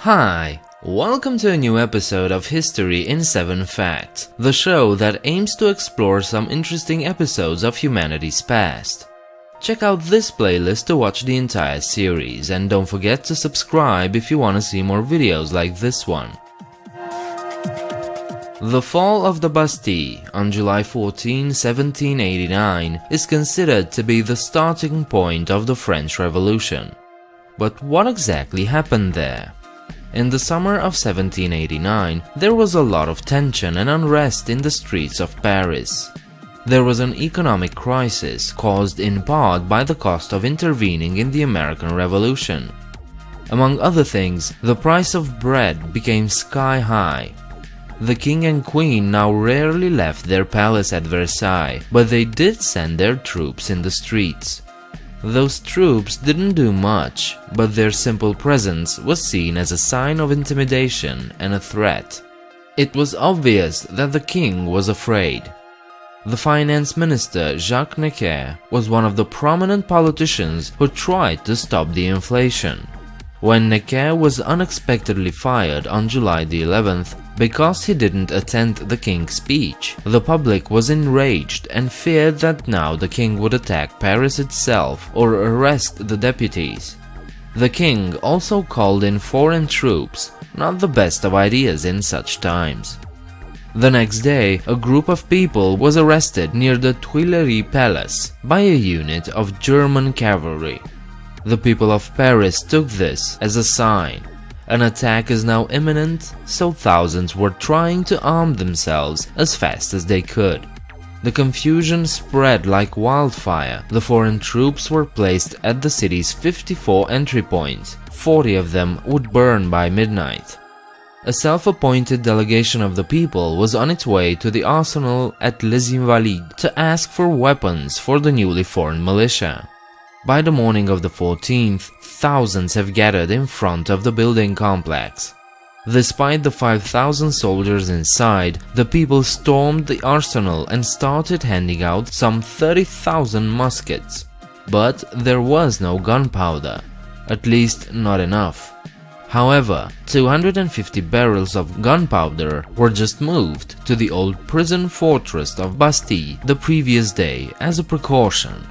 Hi, welcome to a new episode of History in 7 Facts, the show that aims to explore some interesting episodes of humanity's past. Check out this playlist to watch the entire series, and don't forget to subscribe if you want to see more videos like this one. The fall of the Bastille on July 14, 1789 is considered to be the starting point of the French Revolution. But what exactly happened there? In the summer of 1789, there was a lot of tension and unrest in the streets of Paris. There was an economic crisis caused in part by the cost of intervening in the American Revolution. Among other things, the price of bread became sky high. The king and queen now rarely left their palace at Versailles, but they did send their troops in the streets. Those troops didn't do much, but their simple presence was seen as a sign of intimidation and a threat. It was obvious that the king was afraid. The finance minister Jacques Necker was one of the prominent politicians who tried to stop the inflation. When Necker was unexpectedly fired on July the 11th because he didn't attend the king's speech, the public was enraged and feared that now the king would attack Paris itself or arrest the deputies. The king also called in foreign troops, not the best of ideas in such times. The next day, a group of people was arrested near the Tuileries Palace by a unit of German cavalry. The people of Paris took this as a sign. An attack is now imminent, so thousands were trying to arm themselves as fast as they could. The confusion spread like wildfire. The foreign troops were placed at the city's 54 entry points. 40 of them would burn by midnight. A self-appointed delegation of the people was on its way to the arsenal at Les Invalides to ask for weapons for the newly formed militia. By the morning of the 14th, thousands have gathered in front of the building complex. Despite the 5,000 soldiers inside, the people stormed the arsenal and started handing out some 30,000 muskets. But there was no gunpowder, at least not enough. However, 250 barrels of gunpowder were just moved to the old prison fortress of Bastille the previous day as a precaution.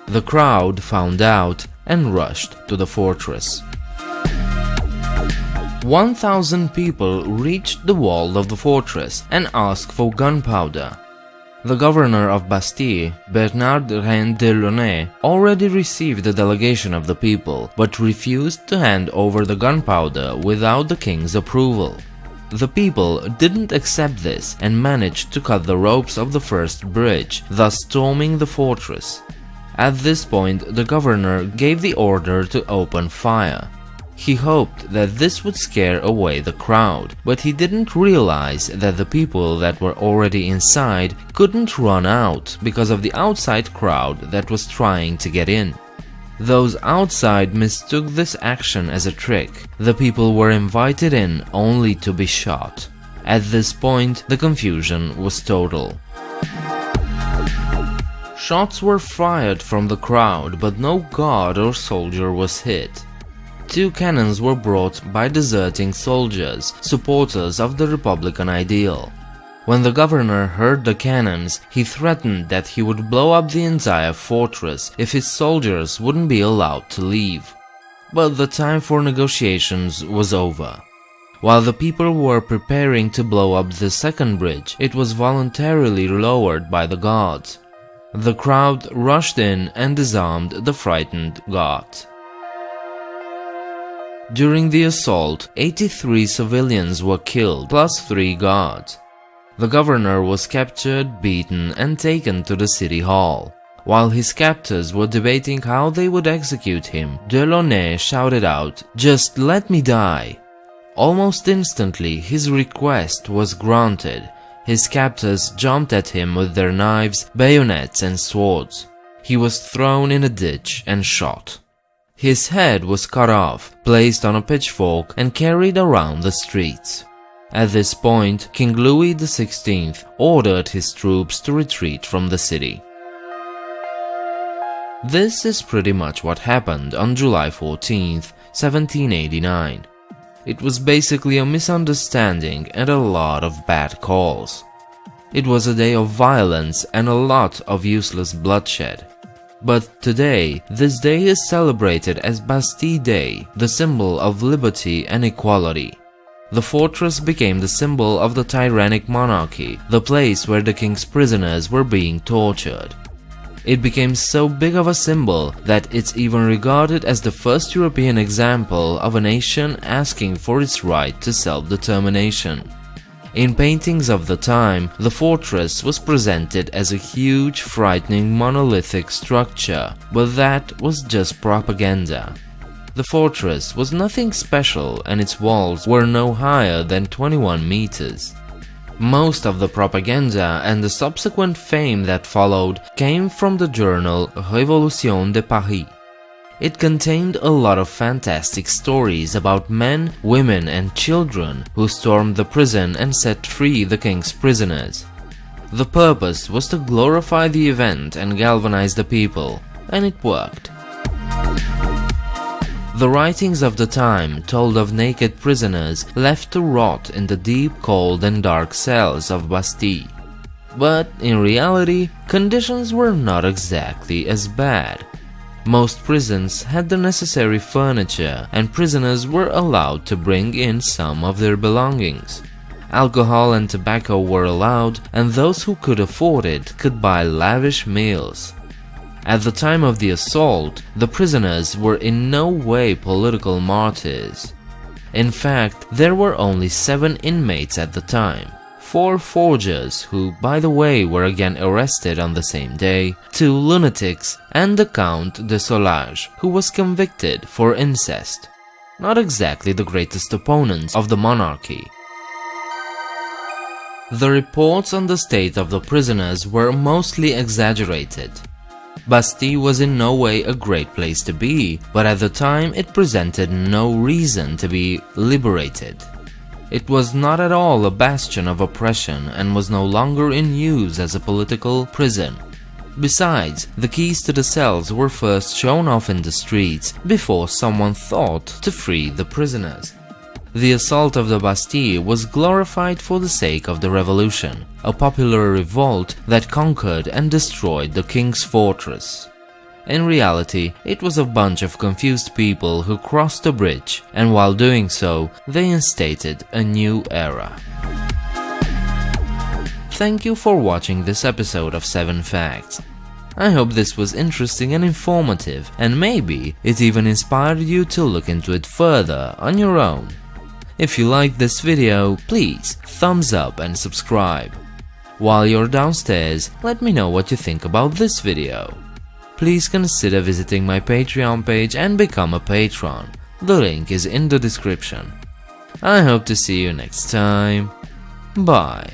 The crowd found out and rushed to the fortress. 1,000 people reached the wall of the fortress and asked for gunpowder. The governor of Bastille, Bernard Delaunay, already received a delegation of the people, but refused to hand over the gunpowder without the king's approval. The people didn't accept this and managed to cut the ropes of the first bridge, thus storming the fortress. At this point, the governor gave the order to open fire. He hoped that this would scare away the crowd, but he didn't realize that the people that were already inside couldn't run out because of the outside crowd that was trying to get in. Those outside mistook this action as a trick. The people were invited in only to be shot. At this point, the confusion was total. Shots were fired from the crowd, but no guard or soldier was hit. 2 cannons were brought by deserting soldiers, supporters of the Republican ideal. When the governor heard the cannons, he threatened that he would blow up the entire fortress if his soldiers wouldn't be allowed to leave. But the time for negotiations was over. While the people were preparing to blow up the second bridge, it was voluntarily lowered by the guards. The crowd rushed in and disarmed the frightened guards. During the assault, 83 civilians were killed, plus 3 guards. The governor was captured, beaten, and taken to the city hall. While his captors were debating how they would execute him, Delaunay shouted out, "Just let me die!" Almost instantly, his request was granted. His captors jumped at him with their knives, bayonets, and swords. He was thrown in a ditch and shot. His head was cut off, placed on a pitchfork, and carried around the streets. At this point, King Louis XVI ordered his troops to retreat from the city. This is pretty much what happened on July 14, 1789. It was basically a misunderstanding and a lot of bad calls. It was a day of violence and a lot of useless bloodshed. But today, this day is celebrated as Bastille Day, the symbol of liberty and equality. The fortress became the symbol of the tyrannic monarchy, the place where the king's prisoners were being tortured. It became so big of a symbol that it's even regarded as the first European example of a nation asking for its right to self-determination. In paintings of the time, the fortress was presented as a huge, frightening monolithic structure, but that was just propaganda. The fortress was nothing special and its walls were no higher than 21 meters. Most of the propaganda and the subsequent fame that followed came from the journal Révolution de Paris. It contained a lot of fantastic stories about men, women and children who stormed the prison and set free the king's prisoners. The purpose was to glorify the event and galvanize the people, and it worked. The writings of the time told of naked prisoners left to rot in the deep, cold and dark cells of Bastille. But in reality, conditions were not exactly as bad. Most prisons had the necessary furniture and prisoners were allowed to bring in some of their belongings. Alcohol and tobacco were allowed, and those who could afford it could buy lavish meals. At the time of the assault, the prisoners were in no way political martyrs. In fact, there were only 7 inmates at the time. 4 forgers, who by the way were again arrested on the same day, 2 lunatics, and the Count de Solage, who was convicted for incest. Not exactly the greatest opponents of the monarchy. The reports on the state of the prisoners were mostly exaggerated. Bastille was in no way a great place to be, but at the time it presented no reason to be liberated. It was not at all a bastion of oppression and was no longer in use as a political prison. Besides, the keys to the cells were first shown off in the streets before someone thought to free the prisoners. The assault of the Bastille was glorified for the sake of the revolution, a popular revolt that conquered and destroyed the king's fortress. In reality, it was a bunch of confused people who crossed the bridge, and while doing so, they instated a new era. Thank you for watching this episode of 7 Facts. I hope this was interesting and informative, and maybe it even inspired you to look into it further on your own. If you liked this video, please thumbs up and subscribe. While you're downstairs, let me know what you think about this video. Please consider visiting my Patreon page and become a patron. The link is in the description. I hope to see you next time. Bye.